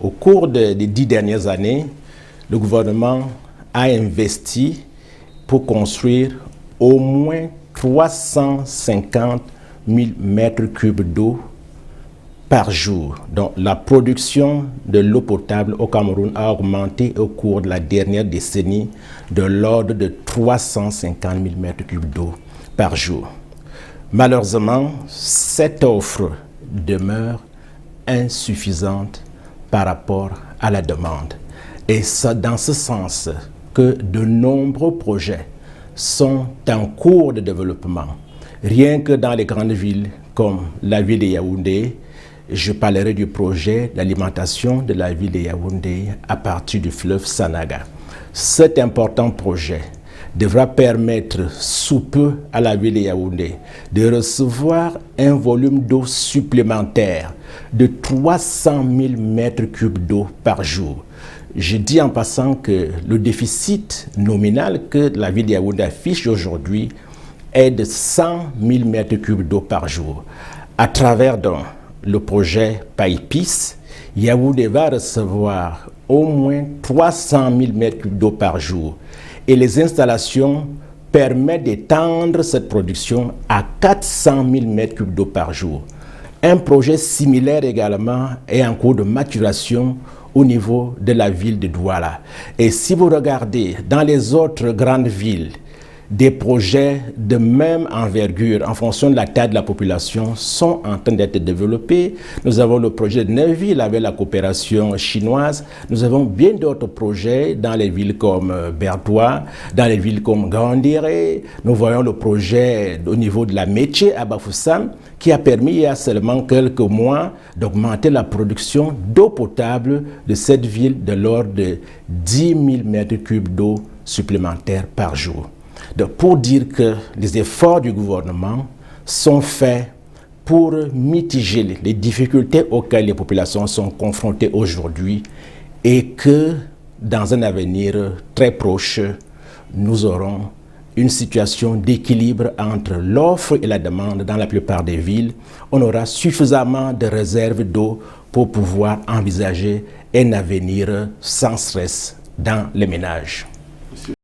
Au cours des 10 dernières années, le gouvernement a investi pour construire au moins 350 000 mètres cubes d'eau par jour. Donc la production de l'eau potable au Cameroun a augmenté au cours de la dernière décennie de l'ordre de 350 000 mètres cubes d'eau par jour. Malheureusement, cette offre demeure insuffisante par rapport à la demande. Et c'est dans ce sens que de nombreux projets sont en cours de développement. Rien que dans les grandes villes comme la ville de Yaoundé, je parlerai du projet d'alimentation de la ville de Yaoundé à partir du fleuve Sanaga. Cet important projet devra permettre sous peu à la ville de Yaoundé de recevoir un volume d'eau supplémentaire de 300 000 mètres cubes d'eau par jour. Je dis en passant que le déficit nominal que la ville de Yaoundé affiche aujourd'hui est de 100 000 mètres cubes d'eau par jour. À travers donc le projet PAIPIS, Yaoundé va recevoir au moins 300 000 mètres cubes d'eau par jour. Et les installations permettent d'étendre cette production à 400 000 mètres cubes d'eau par jour. Un projet similaire également est en cours de maturation au niveau de la ville de Douala. Et si vous regardez dans les autres grandes villes, des projets de même envergure en fonction de la taille de la population sont en train d'être développés. Nous avons le projet de Neuville avec la coopération chinoise. Nous avons bien d'autres projets dans les villes comme Bertois, dans les villes comme Gandéré. Nous voyons le projet au niveau de la Métier à Bafoussam qui a permis il y a seulement quelques mois d'augmenter la production d'eau potable de cette ville de l'ordre de 10 000 mètres cubes d'eau supplémentaires par jour. Donc, pour dire que les efforts du gouvernement sont faits pour mitiger les difficultés auxquelles les populations sont confrontées aujourd'hui et que dans un avenir très proche, nous aurons une situation d'équilibre entre l'offre et la demande dans la plupart des villes. On aura suffisamment de réserves d'eau pour pouvoir envisager un avenir sans stress dans les ménages.